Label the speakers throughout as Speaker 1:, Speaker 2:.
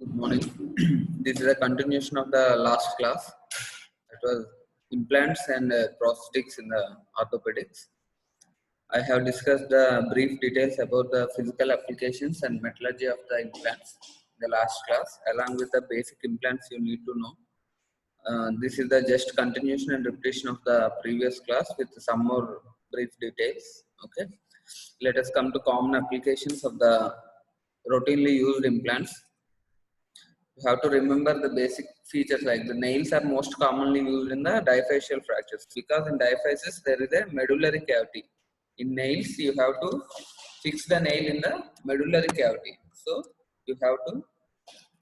Speaker 1: Good morning. This is a continuation of the last class. It was implants and prosthetics in the orthopedics. I have discussed the brief details about the physical applications and metallurgy of the implants in the last class, along with the basic implants you need to know. This is the just continuation and repetition of the previous class with some more brief details. Okay. Let us come to common applications of the routinely used implants. You have to remember the basic features like the nails are most commonly used in the diaphyseal fractures because in diaphysis there is a medullary cavity. In nails you have to fix the nail in the medullary cavity. So you have to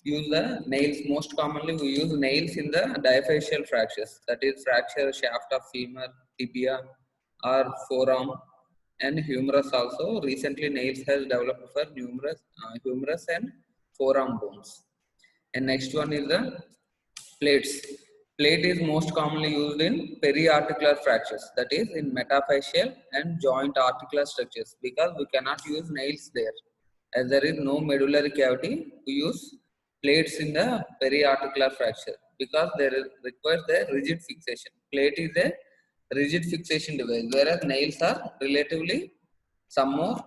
Speaker 1: use the nails. Most commonly we use nails in the diaphyseal fractures, that is fracture shaft of femur, tibia or forearm and humerus also. Recently nails has developed for humerus and forearm bones. And next one is the plates. Plate is most commonly used in periarticular fractures, that is in metaphyseal and joint articular structures, because we cannot use nails there. As there is no medullary cavity, we use plates in the periarticular fracture because there requires a rigid fixation. Plate is a rigid fixation device, whereas nails are relatively some more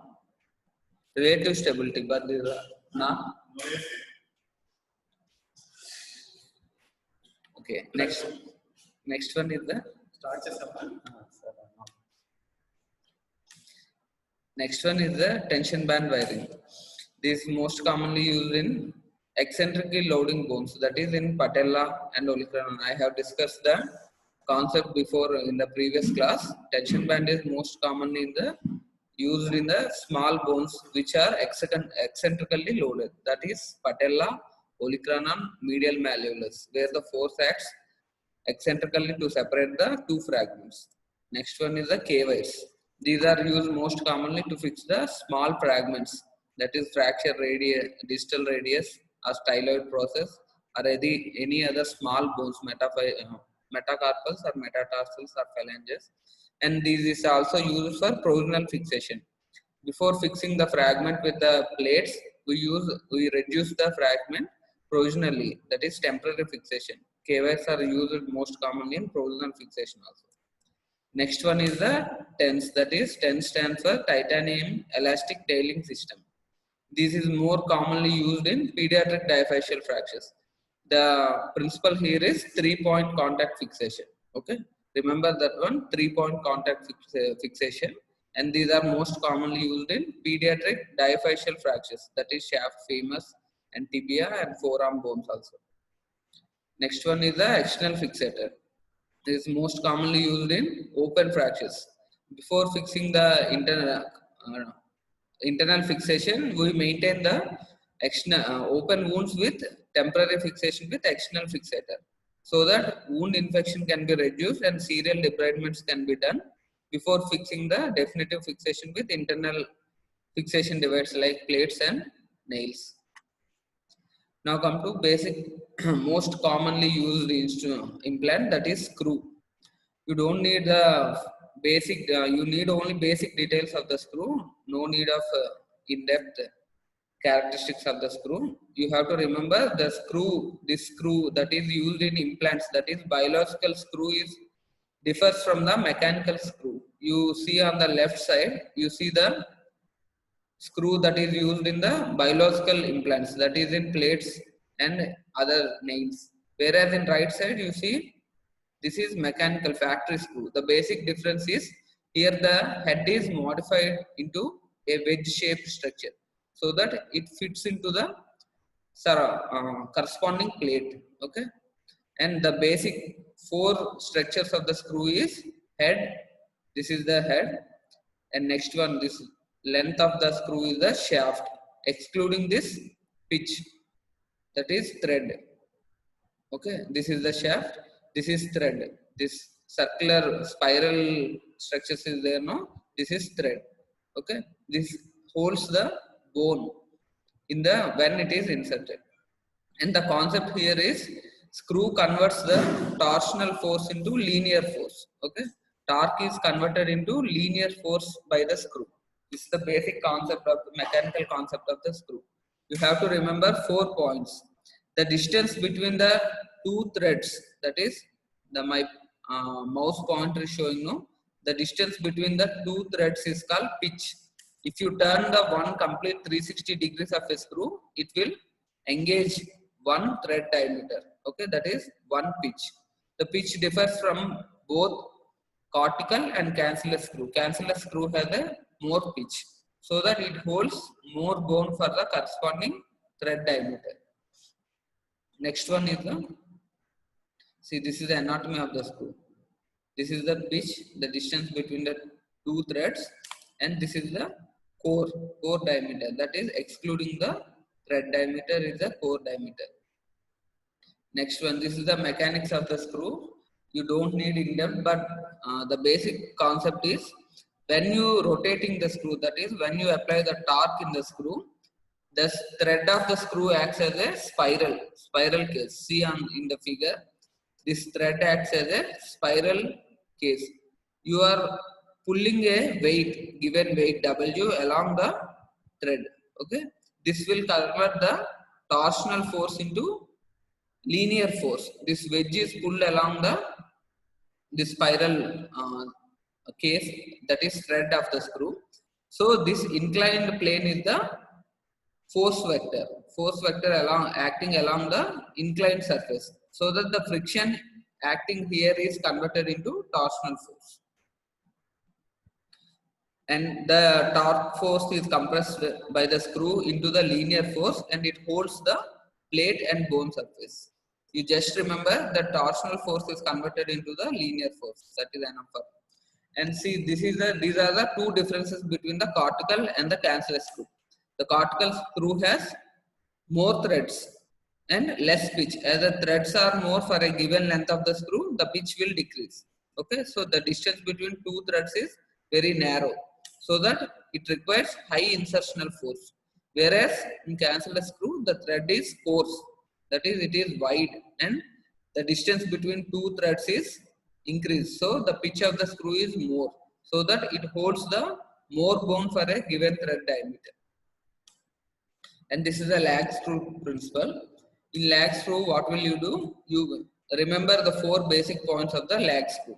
Speaker 1: relative stability, but these are not. Okay, next one is the next one is the tension band wiring. This is most commonly used in eccentrically loading bones, that is in patella and olecranon. I have discussed the concept before in the previous class. Tension band is most commonly used in the small bones which are eccentrically loaded, that is patella, olecranon, medial malleolus, where the force acts eccentrically to separate the two fragments. Next one is the K-wires. These are used most commonly to fix the small fragments, that is fracture radius, distal radius or styloid process or any other small bones, metacarpals or metatarsals or phalanges. And this is also used for provisional fixation. Before fixing the fragment with the plates, we reduce the fragment provisionally, that is temporary fixation. K-wires are used most commonly in provisional fixation also. Next one is the TENS, that is TENS stands for titanium elastic tailing system. This is more commonly used in pediatric diaphyseal fractures. The principle here is 3-point contact fixation. Okay, remember that one, 3-point contact fixation, and these are most commonly used in pediatric diaphyseal fractures, that is shaft, femurs and tibia and forearm bones also. Next one is the external fixator. This is most commonly used in open fractures. Before fixing the internal fixation, we maintain the external open wounds with temporary fixation with external fixator, so that wound infection can be reduced and serial debridements can be done before fixing the definitive fixation with internal fixation devices like plates and nails. Now come to basic most commonly used implant, that is screw. You don't need the basic, you need only basic details of the screw, no need of in-depth characteristics of the screw. You have to remember the screw, this screw that is used in implants, that is biological screw, is differs from the mechanical screw. You see on the left side, you see the screw that is used in the biological implants, that is in plates and other nails. Whereas in right side you see this is mechanical factory screw. The basic difference is here the head is modified into a wedge shaped structure so that it fits into the corresponding plate. Okay, and the basic 4 structures of the screw is head. This is the head, and next one, this length of the screw is the shaft, excluding this pitch, that is thread. Okay, this is the shaft, this is thread, this circular spiral structures is there, no, this is thread. Okay, this holds the bone in the when it is inserted. And the concept here is screw converts the torsional force into linear force. Okay, torque is converted into linear force by the screw. This is the basic concept of the mechanical concept of the screw. You have to remember 4 points. the distance between the two threads, that is my mouse pointer is showing no, the distance between the two threads is called pitch. If you turn the one complete 360 degrees of a screw, it will engage one thread diameter. Okay, that is one pitch. The pitch differs from both cortical and cancellous screw. Cancellous screw has a more pitch so that it holds more bone for the corresponding thread diameter. Next one is the, see, this is the anatomy of the screw. This is the pitch, the distance between the two threads, and this is the core diameter, that is excluding the thread diameter is the core diameter. Next one, this is the mechanics of the screw. You don't need in depth, but the basic concept is when you rotating the screw, that is when you apply the torque in the screw, the thread of the screw acts as a spiral case. See on in the figure, this thread acts as a spiral case. You are pulling a weight, given weight W along the thread. Okay, this will convert the torsional force into linear force. This wedge is pulled along the spiral case, that is thread of the screw. So this inclined plane is the force vector acting along the inclined surface, so that the friction acting here is converted into torsional force, and the torque force is compressed by the screw into the linear force, and it holds the plate and bone surface. You just remember that torsional force is converted into the linear force, that is enough for. And see, these are the two differences between the cortical and the cancellous screw. The cortical screw has more threads and less pitch. As the threads are more for a given length of the screw, the pitch will decrease. Okay, so the distance between two threads is very narrow, so that it requires high insertional force. Whereas in cancellous screw, the thread is coarse, that is it is wide, and the distance between two threads is increased. So the pitch of the screw is more, so that it holds the more bone for a given thread diameter. And this is a lag screw principle. In lag screw, what will you do? You remember the four basic points of the lag screw.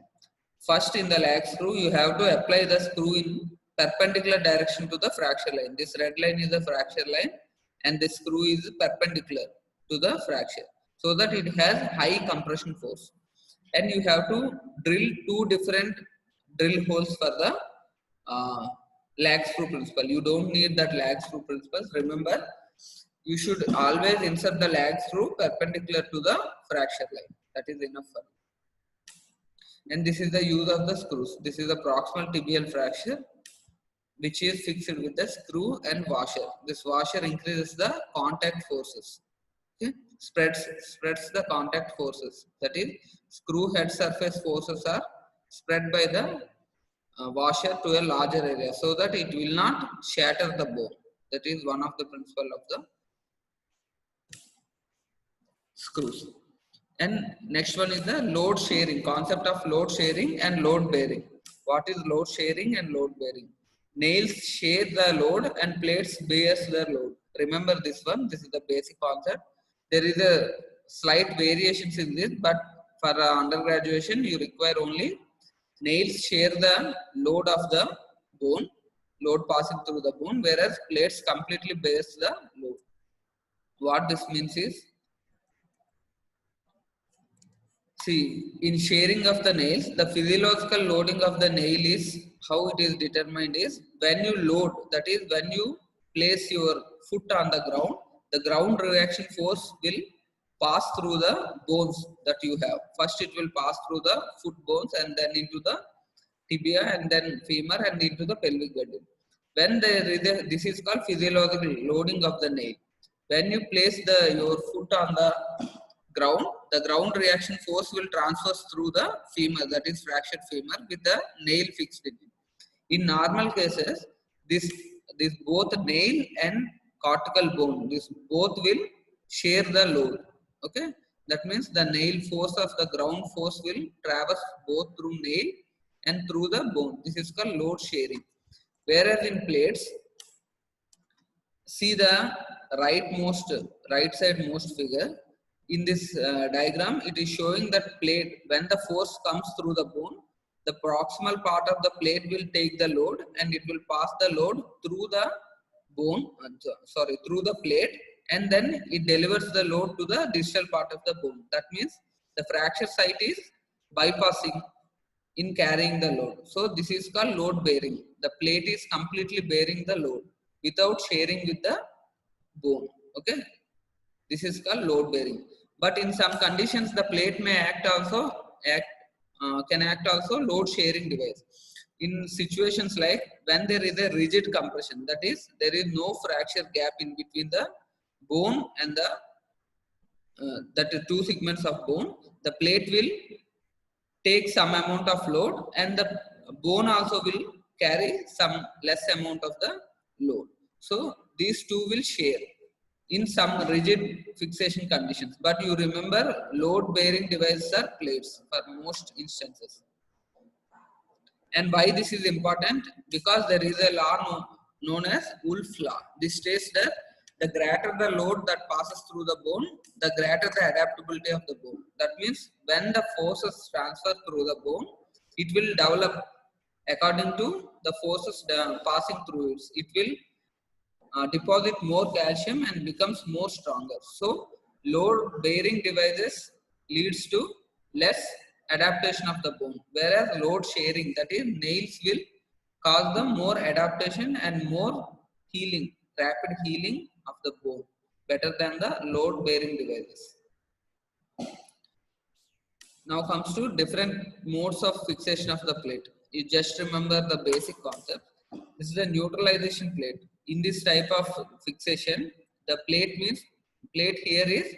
Speaker 1: First, in the lag screw, you have to apply the screw in perpendicular direction to the fracture line. This red line is the fracture line, and this screw is perpendicular to the fracture, so that it has high compression force. And you have to drill two different drill holes for the lag screw principle. You don't need that lag screw principle. Remember, you should always insert the lag screw perpendicular to the fracture line. That is enough for you. And this is the use of the screws. This is the proximal tibial fracture, which is fixed with the screw and washer. This washer increases the contact forces. Okay, spreads the contact forces. That is, screw head surface forces are spread by the washer to a larger area, so that it will not shatter the bone. That is one of the principle of the screws. And next one is the load sharing, concept of load sharing and load bearing. What is load sharing and load bearing? Nails share the load and plates bears the load. Remember this one. This is the basic concept. There is a slight variations in this, but for undergraduation you require only nails share the load of the bone, load passing through the bone, whereas plates completely bears the load. What this means is, see, in sharing of the nails, the physiological loading of the nail is, how it is determined is, when you load, that is when you place your foot on the ground reaction force will pass through the bones that you have. First it will pass through the foot bones, and then into the tibia, and then femur, and into the pelvic girdle. When this is called physiological loading of the nail. When you place your foot on the ground reaction force will transfer through the femur, that is fractured femur, with the nail fixed in it. In normal cases, this both nail and cortical bone, this both will share the load. Okay, that means the nail force of the ground force will traverse both through nail and through the bone. This is called load sharing. Whereas in plates, see the right side most figure. in this diagram, it is showing that plate, when the force comes through the bone, the proximal part of the plate will take the load and it will pass the load through the bone, through the plate, and then it delivers the load to the distal part of the bone. That means the fracture site is bypassing in carrying the load. So this is called load bearing. The plate is completely bearing the load without sharing with the bone. Okay, this is called load bearing. But in some conditions, the plate may can act also load sharing device. In situations like when there is a rigid compression, that is, there is no fracture gap in between the bone and the that is two segments of bone, the plate will take some amount of load and the bone also will carry some less amount of the load. So these two will share in some rigid fixation conditions. But you remember, load bearing devices are plates for most instances. And why this is important? Because there is a law known as Wolff's law. This states that the greater the load that passes through the bone, the greater the adaptability of the bone. That means when the forces transfer through the bone, it will develop according to the forces passing through it. It will deposit more calcium and becomes more stronger. So load bearing devices leads to less adaptation of the bone, whereas load sharing, that is nails, will cause the more adaptation and more healing, rapid healing of the bone, better than the load bearing devices. Now comes to different modes of fixation of the plate. You just remember the basic concept. This is a neutralization plate. In this type of fixation, the plate means plate here is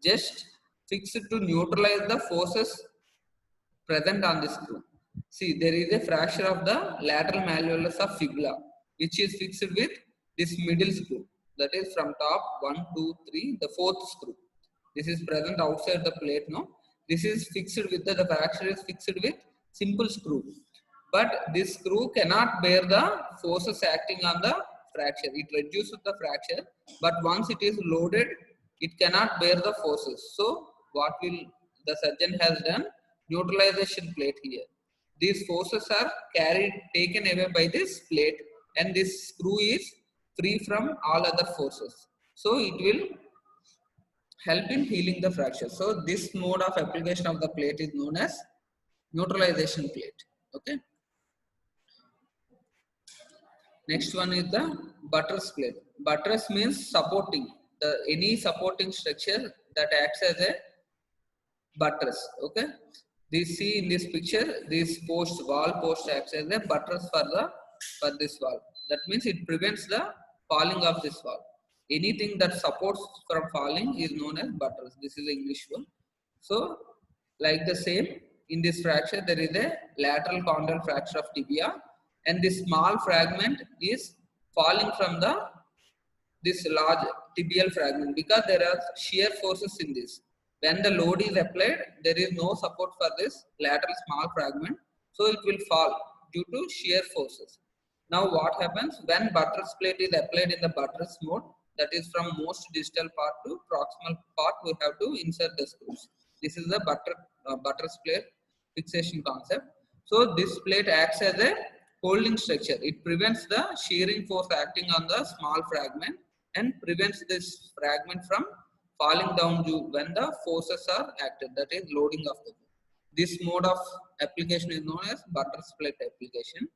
Speaker 1: just fixed to neutralize the forces present on the screw. See, there is a fracture of the lateral malleolus of fibula, which is fixed with this middle screw. That is from top 1, 2, 3, the fourth screw. This is present outside the plate now. This is fixed with the fracture is fixed with simple screw. But this screw cannot bear the forces acting on the fracture. It reduces the fracture, but once it is loaded, it cannot bear the forces. So what will the surgeon has done? Neutralization plate here. These forces are taken away by this plate, and this screw is free from all other forces. So it will help in healing the fracture. So this mode of application of the plate is known as neutralization plate. Okay. Next one is the buttress plate. Buttress means supporting, any supporting structure that acts as a buttress. Okay. See in this picture, this wall post acts as a buttress for this wall. That means it prevents the falling of this wall. Anything that supports from falling is known as buttress. This is the English one. So like the same, in this fracture there is a lateral condyle fracture of tibia, and this small fragment is falling from this large tibial fragment because there are shear forces in this. When the load is applied, there is no support for this lateral small fragment, so it will fall due to shear forces. Now what happens when buttress plate is applied in the buttress mode, that is from most distal part to proximal part, we have to insert the screws. This is the buttress plate fixation concept. So this plate acts as a holding structure. It prevents the shearing force acting on the small fragment and prevents this fragment from falling down when the forces are acted, that is loading of the bone. This mode of application is known as buttress plate application.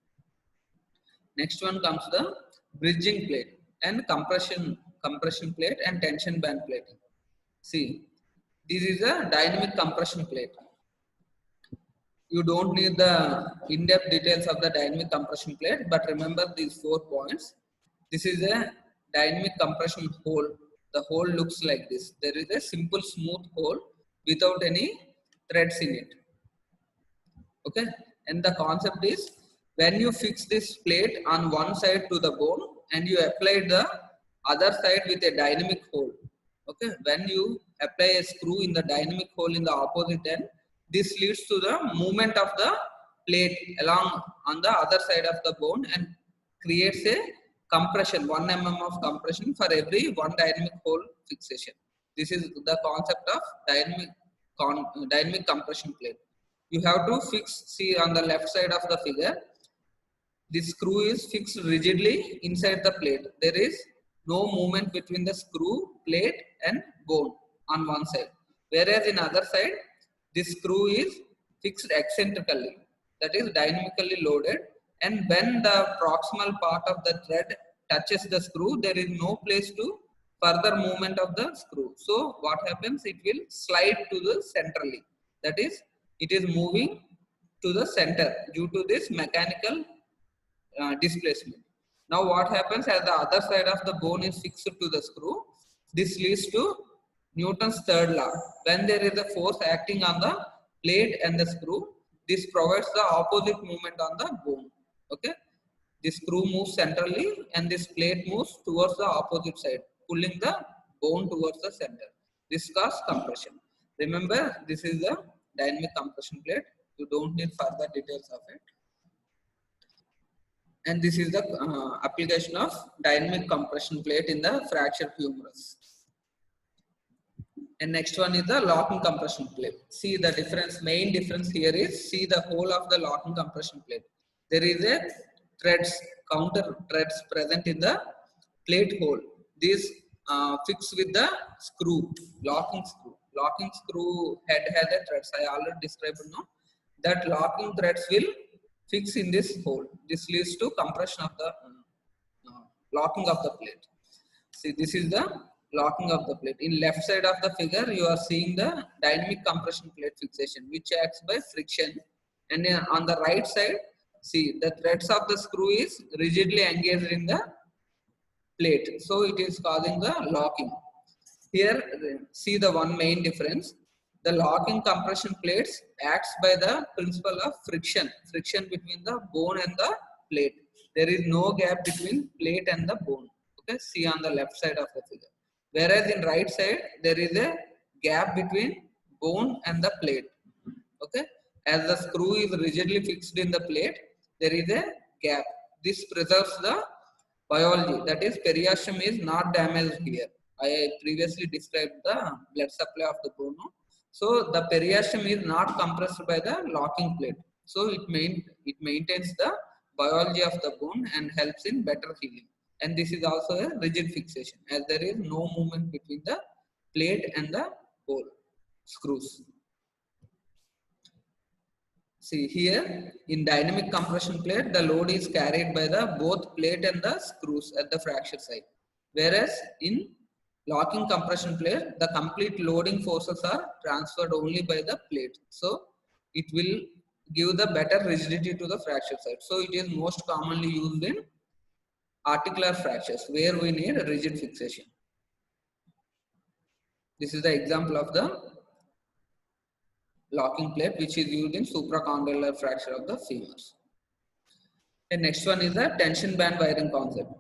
Speaker 1: Next one comes the bridging plate and compression plate and tension band plating. See, this is a dynamic compression plate. You don't need the in-depth details of the dynamic compression plate, but remember these 4 points. This is a dynamic compression hole. The hole looks like this. There is a simple smooth hole without any threads in it. Okay, and the concept is when you fix this plate on one side to the bone and you apply the other side with a dynamic hole. Okay, when you apply a screw in the dynamic hole in the opposite end, this leads to the movement of the plate along on the other side of the bone and creates a compression, 1 mm of compression for every one dynamic hole fixation. This is the concept of dynamic compression plate. You have to fix, see on the left side of the figure, this screw is fixed rigidly inside the plate. There is no movement between the screw, plate and bone on one side. Whereas in other side, this screw is fixed eccentrically, that is dynamically loaded, and when the proximal part of the thread touches the screw, there is no place to further movement of the screw. So what happens? It will slide to the centrally. That is, it is moving to the center due to this mechanical displacement. Now what happens, as the other side of the bone is fixed to the screw, this leads to Newton's third law. When there is a force acting on the plate and the screw, this provides the opposite movement on the bone. Okay, this screw moves centrally and this plate moves towards the opposite side, pulling the bone towards the center. This causes compression. Remember, this is the dynamic compression plate. You don't need further details of it. And this is the application of dynamic compression plate in the fracture humerus. And next one is the locking compression plate. See the difference, main difference here is, see the whole of the locking compression plate. There is a counter threads present in the plate hole. These fixed with the screw, locking screw. Locking screw head has a threads. I already described now. That locking threads will fix in this hole. This leads to compression of the locking of the plate. See, this is the locking of the plate. In left side of the figure, you are seeing the dynamic compression plate fixation, which acts by friction. And on the right side, see the threads of the screw is rigidly engaged in the plate. So it is causing the locking. Here, see the one main difference. The locking compression plates acts by the principle of friction between the bone and the plate. There is no gap between plate and the bone. Okay, see on the left side of the figure. Whereas in right side, there is a gap between bone and the plate. Okay, as the screw is rigidly fixed in the plate, there is a gap. This preserves the biology. That is, periosteum is not damaged here. I previously described the blood supply of the bone. So the periosteum is not compressed by the locking plate. So it maintains the biology of the bone and helps in better healing. And this is also a rigid fixation, as there is no movement between the plate and the hole screws. See here, in dynamic compression plate, the load is carried by the both plate and the screws at the fracture site. Whereas in locking compression plate, the complete loading forces are transferred only by the plate. So it will give the better rigidity to the fracture site. So it is most commonly used in articular fractures where we need a rigid fixation. This is the example of the locking plate which is used in supracondylar fracture of the femurs. And next one is the tension band wiring concept.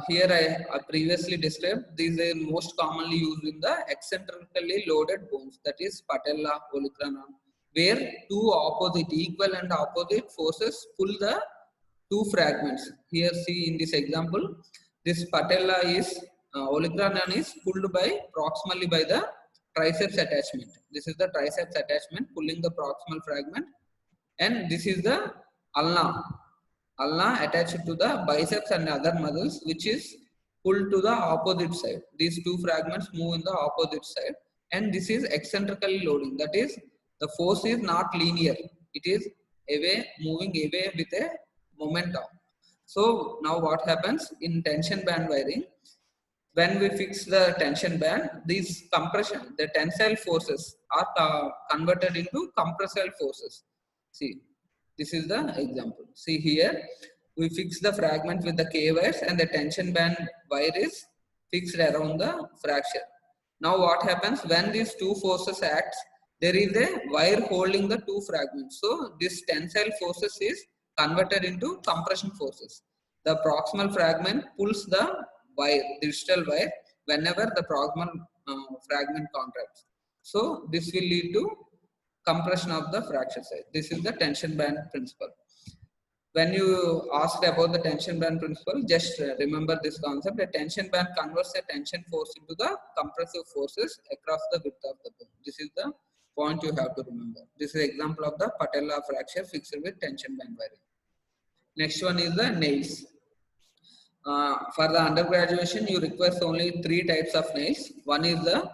Speaker 1: Here I previously described, these are most commonly used in the eccentrically loaded bones, that is patella, olecranon, where two equal and opposite forces pull the two fragments. Here see in this example, this patella is, olecranon is pulled by proximally by the triceps attachment. This is the triceps attachment pulling the proximal fragment, and this is the ulna attached to the biceps and other muscles, which is pulled to the opposite side. These two fragments move in the opposite side, and this is eccentrically loading. That is, the force is not linear. It is moving away with a momentum. So now what happens in tension band wiring? When we fix the tension band, these compression, the tensile forces are converted into compressive forces. See, this is the example. See here, we fix the fragment with the K wires and the tension band wire is fixed around the fracture. Now what happens when these two forces act? There is a wire holding the two fragments. So this tensile forces is converted into compression forces. The proximal fragment pulls the wire, distal wire, whenever the proximal fragment contracts. So this will lead to compression of the fracture site. This is the tension band principle. when you asked about the tension band principle, just remember this concept. A tension band converts a tension force into the compressive forces across the width of the bone. This is the point you have to remember. This is an example of the patella fracture fixed with tension band wiring. Next one is the nails. For the undergraduation, you require only 3 types of nails. One is the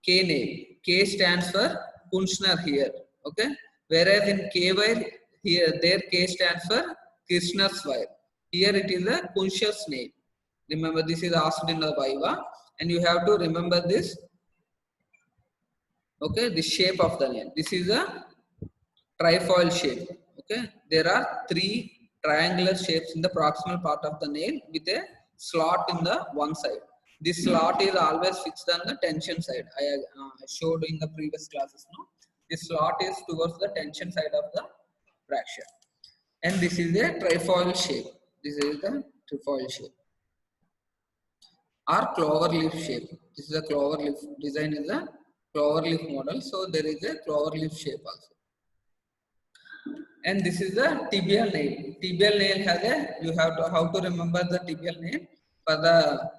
Speaker 1: K nail. K stands for Kunshner here. Okay. Whereas in K wire, here there K stands for Kirchner's wire. Here it is a Kunshner's nail. Remember, this is asked in the Viva, and you have to remember this. Okay, the shape of the nail. This is a trifoil shape. Okay, there are 3 triangular shapes in the proximal part of the nail with a slot in the one side. This slot is always fixed on the tension side. I showed in the previous classes. No, this slot is towards the tension side of the fracture, and this is a trifoil shape. This is the trifoil shape or clover leaf shape. This is a clover leaf design. Is a clover leaf model. So there is a clover leaf shape also. And this is the tibial nail. Tibial nail has a, you have to, how to remember the tibial nail. For the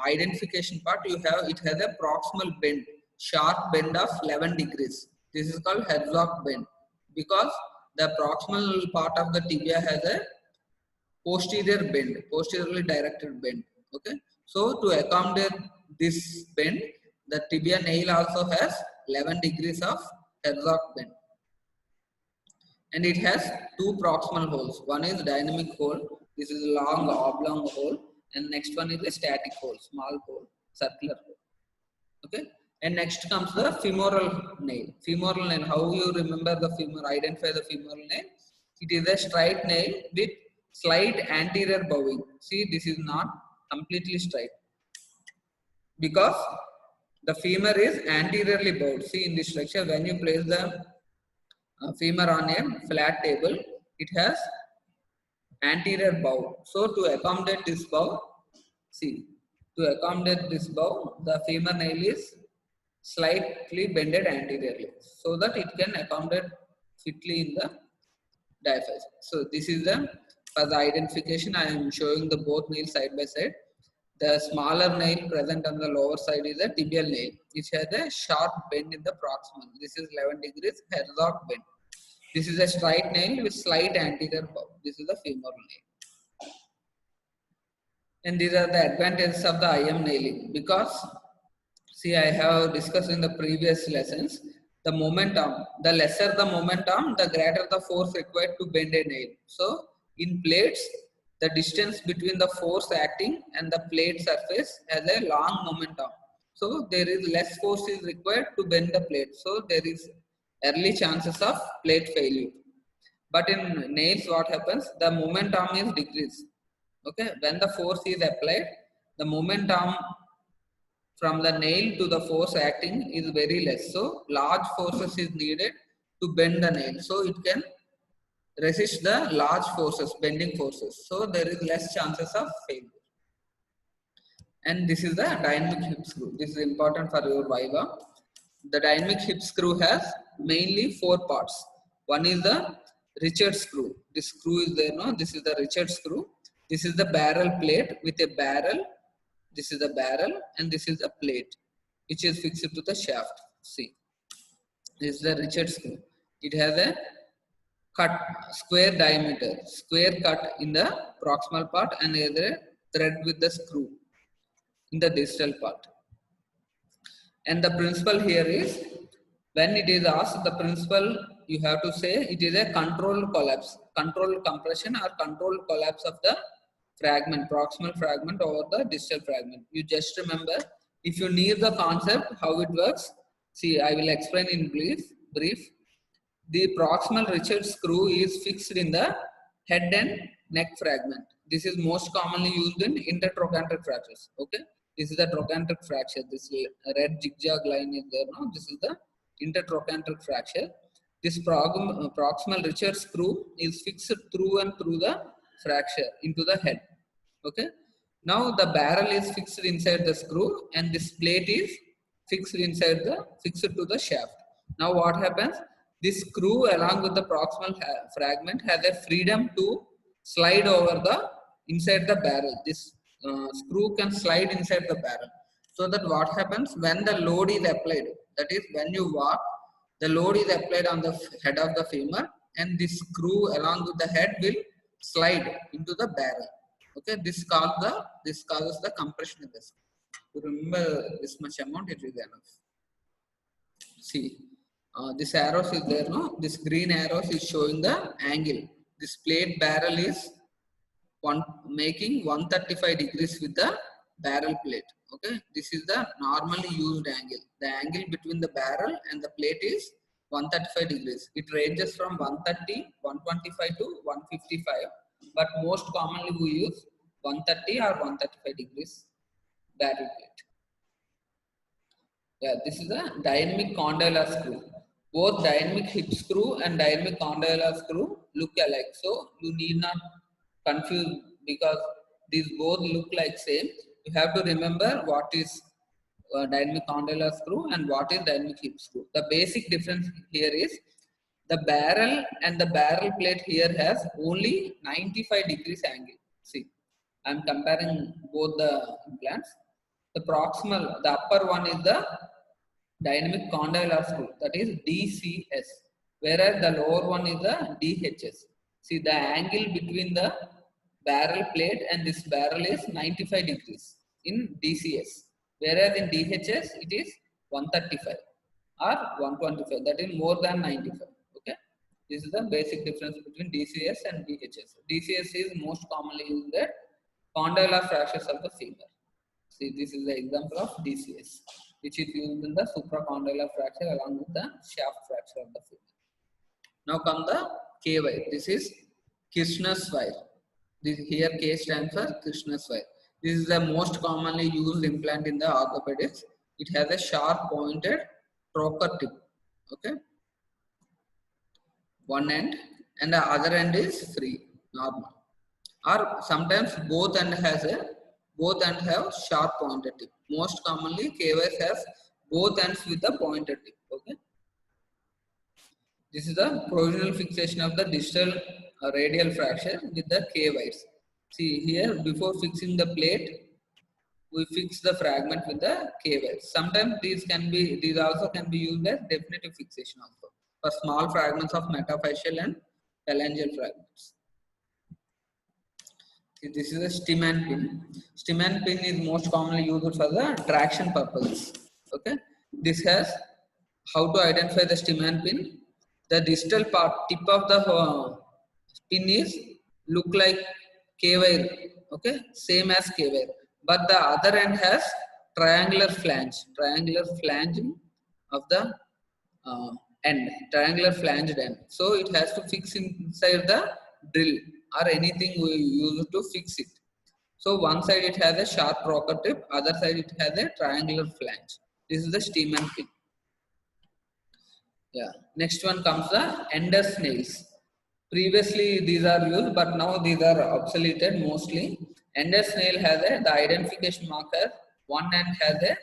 Speaker 1: identification part, you have, it has a proximal bend, sharp bend of 11 degrees. This is called Herzog bend because the proximal part of the tibia has a posterior bend, posteriorly directed bend. Okay, so to accommodate this bend, the tibia nail also has 11 degrees of Herzog bend. And it has 2 proximal holes. One is dynamic hole. This is a long oblong hole, and next one is a static hole, small hole, circular hole. Okay. And next comes the femoral nail. Femoral nail. How you remember the femur? Identify the femoral nail. It is a straight nail with slight anterior bowing. See, this is not completely straight because the femur is anteriorly bowed. See, in this structure, when you place the femur on a flat table, it has anterior bow. So to accommodate this bow, see, to accommodate this bow, the femur nail is slightly bended anteriorly so that it can accommodate fitly in the diaphysis. So this is the, for the identification, I am showing the both nails side by side. The smaller nail present on the lower side is a tibial nail, which has a sharp bend in the proximal. This is 11 degrees Herzog bend. This is a straight nail with slight anterior bow. This is the femoral nail. And these are the advantages of the IM nailing because, see, I have discussed in the previous lessons, the momentum, the lesser the momentum, the greater the force required to bend a nail. So in plates, the distance between the force acting and the plate surface has a long momentum. So there is less force is required to bend the plate. So there is early chances of plate failure. But in nails, what happens? The momentum is decreased. Okay, when the force is applied, the momentum from the nail to the force acting is very less. So large forces is needed to bend the nail. So it can resist the large forces, bending forces. So there is less chances of failure. And this is the dynamic hip screw. This is important for your Viva. The dynamic hip screw has mainly 4 parts. One is the Richards screw. This screw is there, no? This is the Richards screw. This is the barrel plate with a barrel. This is the barrel, and this is the plate, which is fixed to the shaft. See, this is the Richards screw. It has a cut, square diameter, square cut in the proximal part, and a thread with the screw in the distal part. And the principle here is, when it is asked, the principle you have to say it is a controlled collapse, controlled compression or controlled collapse of the fragment, proximal fragment over the distal fragment. You just remember, if you need the concept, how it works, see, I will explain in brief. The proximal Richards screw is fixed in the head and neck fragment. This is most commonly used in intertrochanteric fractures. Okay, this is the trochanteric fracture. This red zigzag line is there now. This is the intertrochanteric fracture. This proximal Richards screw is fixed through and through the fracture into the head. Okay. Now the barrel is fixed inside the screw, and this plate is fixed inside the fixed to the shaft. Now what happens? This screw along with the proximal fragment has a freedom to slide over the inside the barrel. This screw can slide inside the barrel. So that what happens when the load is applied, that is when you walk, the load is applied on the head of the femur, and this screw along with the head will slide into the barrel. Okay, this causes the compression in the screw. To remember this much amount, it is enough. See, this arrows is there, no? This green arrows is showing the angle. This plate barrel is making 135 degrees with the barrel plate. Okay, this is the normally used angle. The angle between the barrel and the plate is 135 degrees. It ranges from 130, 125 to 155, but most commonly we use 130 or 135 degrees barrel plate. Yeah, this is a dynamic condylar screw. Both dynamic hip screw and dynamic condylar screw look alike. So you need not confuse because these both look like same. You have to remember what is dynamic condylar screw and what is dynamic hip screw. The basic difference here is the barrel and the barrel plate here has only 95 degrees angle. See, I am comparing both the implants. The proximal, the upper one is the dynamic condylar screw, that is DCS, whereas the lower one is the DHS. See, the angle between the barrel plate and this barrel is 95 degrees in DCS, whereas in DHS it is 135 or 125, that is more than 95. Okay, this is the basic difference between DCS and DHS. DCS is most commonly used at condylar fractures of the femur. See, this is the example of DCS, which is used in the supracondylar fracture along with the shaft fracture of the femur. Now come the KY. This is Kirschner's wire. This here K stands for Kirschner's wire. This is the most commonly used implant in the orthopedics. It has a sharp pointed trocar tip. Okay, one end, and the other end is free, normal. Or sometimes both end have sharp pointed tip. Most commonly KYs has both ends with the pointed tip. Okay, this is the provisional fixation of the distal radial fracture with the KYs. See here, before fixing the plate, we fix the fragment with the KYs. Sometimes these also can be used as definitive fixation also for small fragments of metaphyseal and phalangeal fragments. This is a stem and pin. Stem and pin is most commonly used for the traction purposes. Okay, this has how to identify the stem and pin. The distal part tip of the pin is look like K wire. Okay, same as K wire, but the other end has triangular flange of the end, triangular flanged end. So it has to fix inside the drill or anything we use to fix it. So one side it has a sharp trocar tip, other side it has a triangular flange. This is the stem and pin. Yeah. Next one comes the Enders nails. Previously these are used, but now these are obsoleted mostly. Enders nail has the identification marker. One end has a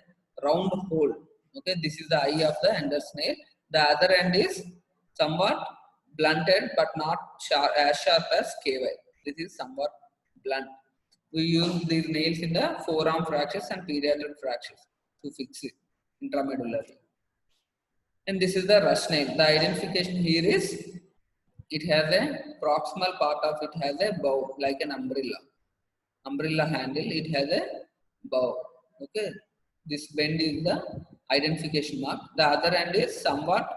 Speaker 1: round hole. Okay, this is the eye of the Enders nail. The other end is somewhat blunted but not as sharp as KY. This is somewhat blunt. We use these nails in the forearm fractures and pediatric fractures to fix it intramedullary. And this is the rush nail. The identification here is it has a proximal part of it has a bow like an umbrella handle. It has a bow. Okay, this bend is the identification mark. The other end is somewhat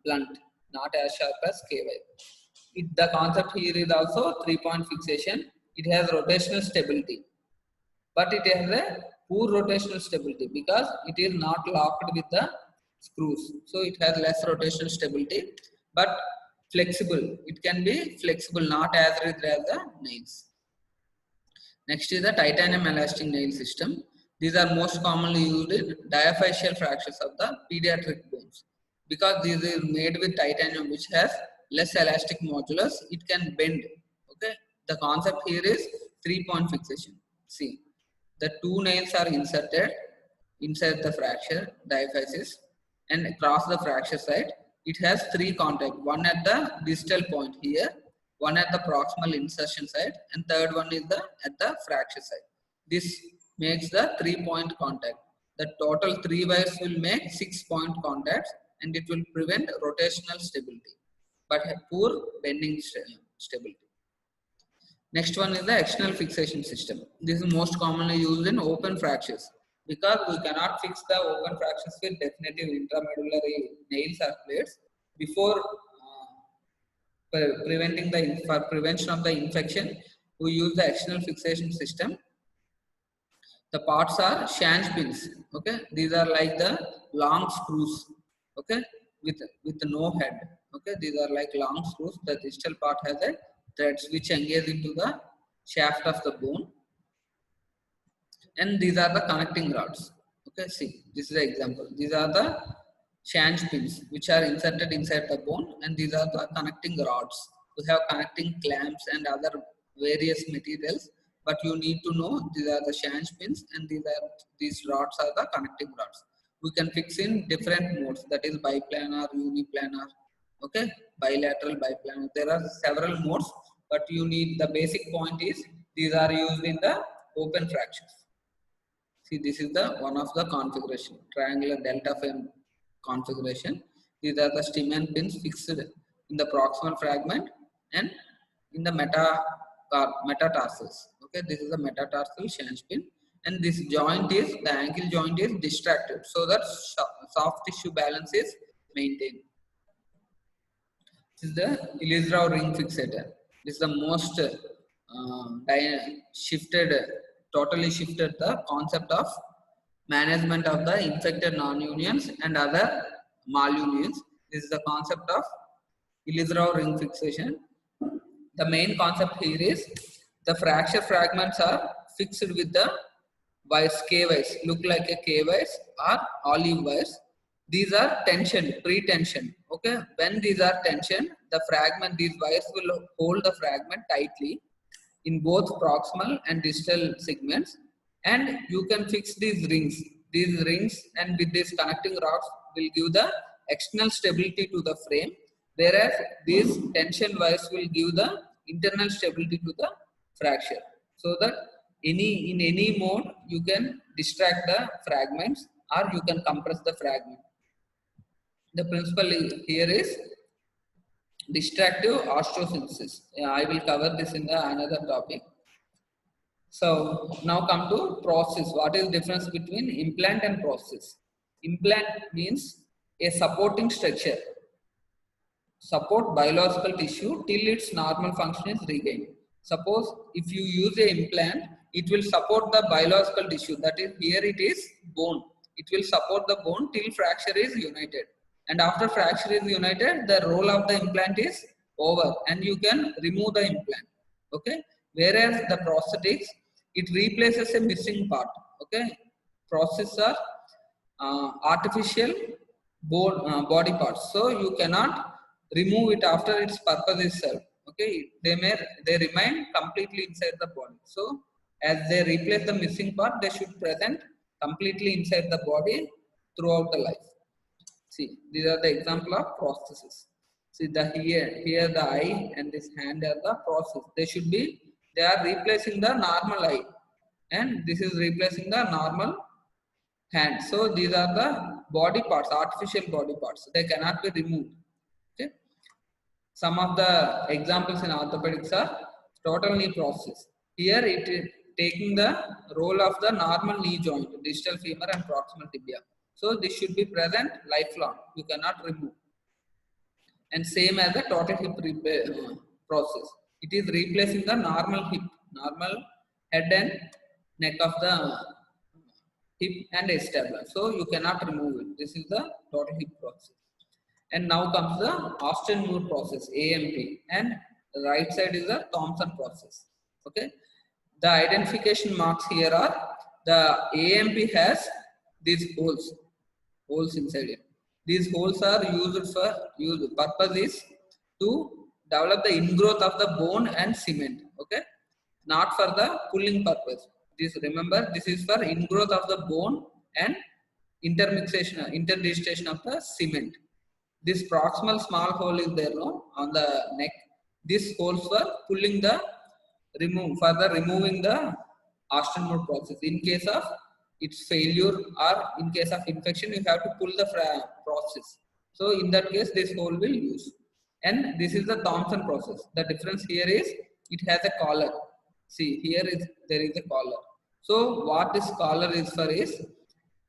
Speaker 1: blunt, not as sharp as KY. The concept here is also 3-point fixation. It has rotational stability, but it has a poor rotational stability because it is not locked with the screws. So it has less rotational stability, but flexible. It can be flexible, not as rigid as the nails. Next is the titanium elastic nail system. These are most commonly used in diaphyseal fractures of the pediatric bones. Because this is made with titanium which has less elastic modulus, it can bend. Okay, the concept here is 3-point fixation. See, the two nails are inserted inside the fracture diaphysis and across the fracture site. it has three contact, one at the distal point here, one at the proximal insertion site, and third one is at the fracture site. This makes the 3-point contact. The total 3 wires will make 6-point contacts, and it will prevent rotational stability but have poor bending stability. Next one is the external fixation system. This is most commonly used in open fractures because we cannot fix the open fractures with definitive intramedullary nails or plates before for prevention of the infection. We use the external fixation system. The parts are Schanz pins. Okay, these are like the long screws. Okay, with no head. Okay, these are like long screws. The distal part has a threads which engage into the shaft of the bone, and these are the connecting rods. Okay, see, this is the example. These are the Schanz pins which are inserted inside the bone, and these are the connecting rods. We have connecting clamps and other various materials, but you need to know these are the Schanz pins, and these rods are the connecting rods. We can fix in different modes, that is biplanar, uniplanar, okay, bilateral, biplanar. There are several modes, but you need, the basic point is these are used in the open fractures. See, this is the one of the configuration, triangular delta frame configuration. These are the Steinmann pins fixed in the proximal fragment and in the metatarsals. Okay, this is the metatarsal Schanz pin, and this joint is, the ankle joint is distracted so that soft tissue balance is maintained. This is the Ilizarov ring fixator. This is the most totally shifted the concept of management of the infected non-unions and other malunions. This is the concept of Ilizarov ring fixation. The main concept here is the fracture fragments are fixed with the wires, K wires, look like a K wires or olive wires. These are tensioned, pre-tensioned. Okay, when these are tensioned, the fragment, these wires will hold the fragment tightly in both proximal and distal segments, and you can fix these rings. These rings and with these connecting rods will give the external stability to the frame, whereas these tension wires will give the internal stability to the fracture, so that in any mode you can distract the fragments or you can compress the fragment. The principle here is distractive osteosynthesis. I will cover this in another topic. So now come to process. What is the difference between implant and process? Implant means a supporting structure, support biological tissue till its normal function is regained. Suppose if you use an implant, it will support the biological tissue, that is, here it is bone. It will support the bone till fracture is united. And after fracture is united, the role of the implant is over and you can remove the implant. Okay. Whereas the prosthetics, it replaces a missing part. Okay. Prosthetics are artificial body parts, so you cannot remove it after its purpose is served. Okay. They remain completely inside the body. So as they replace the missing part, they should present completely inside the body throughout the life. See, these are the example of prostheses. See, here the eye and this hand are the prostheses. They are replacing the normal eye, and this is replacing the normal hand. So these are the body parts, artificial body parts. They cannot be removed. Okay. Some of the examples in orthopedics are total knee prosthesis. Here it is taking the role of the normal knee joint, distal femur and proximal tibia. So this should be present lifelong. You cannot remove. And same as the total hip process. It is replacing the normal hip, normal head and neck of the hip and acetabular. So you cannot remove it. This is the total hip process. And now comes the Austin Moore process, AMP, and the right side is the Thompson process. Okay. The identification marks here are the AMP has these holes inside it. These holes are used for purpose is to develop the ingrowth of the bone and cement. Okay, not for the pulling purpose. Remember, this is for ingrowth of the bone and interdigitation of the cement. this proximal small hole is there, no, on the neck. This holes for pulling the further removing the Austin mode process. In case of its failure or in case of infection, you have to pull the process. So in that case, this hole will use. And this is the Thomson process. The difference here is it has a collar. See, here is there is a collar. So what this collar is for is,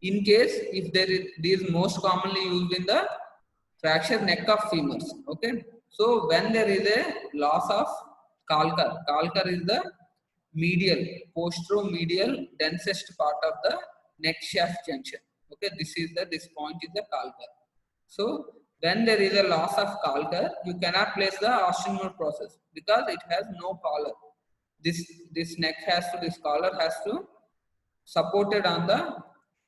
Speaker 1: in case if there is, this most commonly used in the fracture neck of femurs. Okay. So when there is a loss of calcar is the medial, posteromedial densest part of the neck shaft junction. Okay, this point is the calcar. So when there is a loss of calcar, you cannot place the Austin mode process because it has no collar. This neck has to, this collar has to supported on the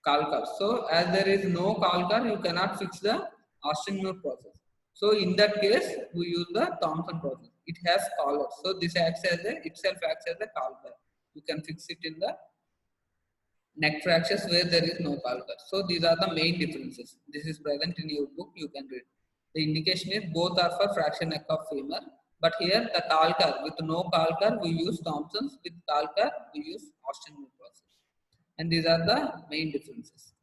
Speaker 1: calcar. So as there is no calcar, you cannot fix the Austin mode process. So in that case, we use the Thomson process. It has collar. So this itself acts as a calcar. You can fix it in the neck fractures where there is no calcar. So these are the main differences. This is present in your book. You can read. The indication is both are for fracture neck of femur. But here the calcar, with no calcar, we use Thomson's. With calcar, we use Austin mode process. And these are the main differences.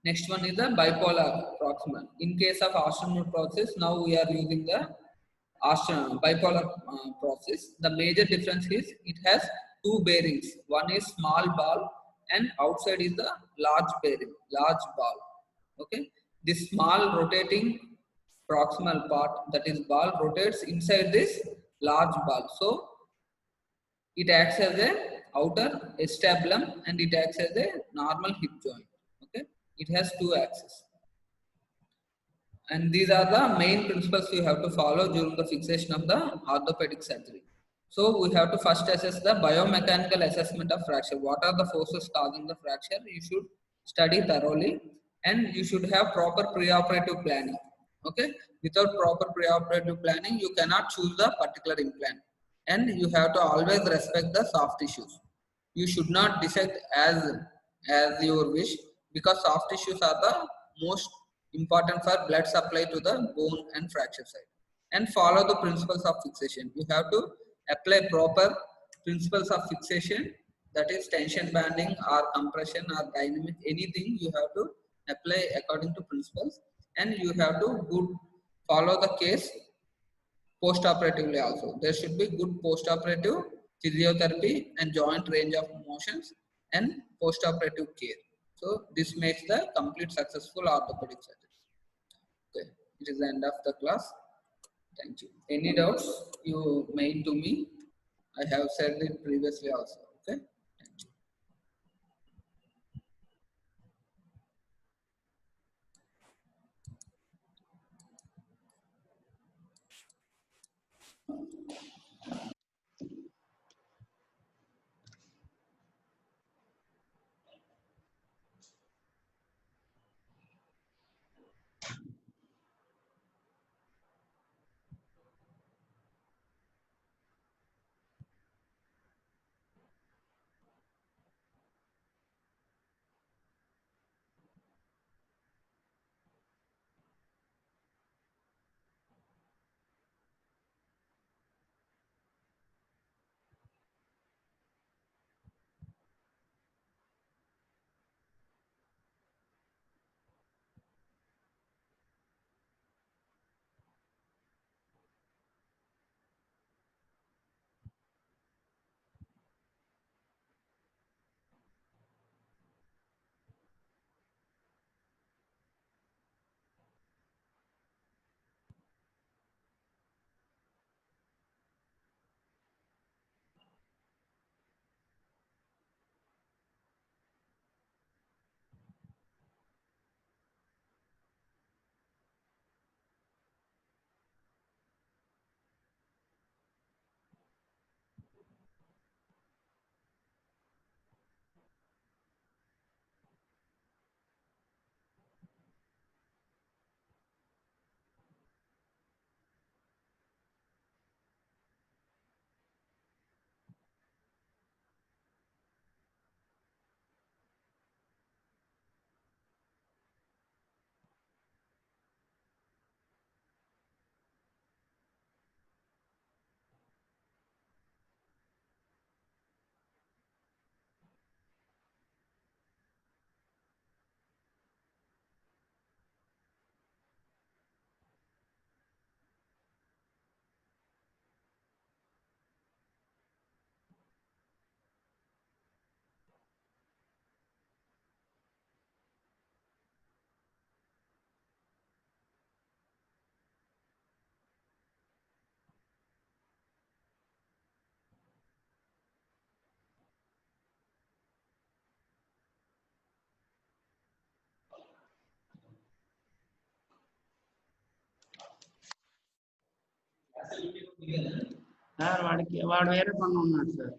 Speaker 1: Next one is the bipolar proximal. In case of Austin mode process, now we are using the bipolar process. The major difference is it has two bearings. One is small ball and outside is the large bearing, large ball. Okay, this small rotating proximal part, that is ball, rotates inside this large ball. So it acts as a outer acetabulum and it acts as a normal hip joint. Okay, it has two axes. And these are the main principles you have to follow during the fixation of the orthopedic surgery. So we have to first assess the biomechanical assessment of fracture. What are the forces causing the fracture? You should study thoroughly and you should have proper preoperative planning. Okay, without proper preoperative planning, you cannot choose the particular implant. And you have to always respect the soft tissues. You should not dissect as your wish, because soft tissues are the most important for blood supply to the bone and fracture site. And follow the principles of fixation. You have to apply proper principles of fixation, that is tension banding or compression or dynamic, anything you have to apply according to principles. And you have to follow the case post-operatively also. There should be good post-operative physiotherapy and joint range of motions and post-operative care. So this makes the complete successful orthopedic surgery. Okay, it is the end of the class. Thank you. Any doubts you made to me? I have said it previously also. Okay. Thank you.
Speaker 2: Sir వాడు వేరే పని ఉన్నాడు sir.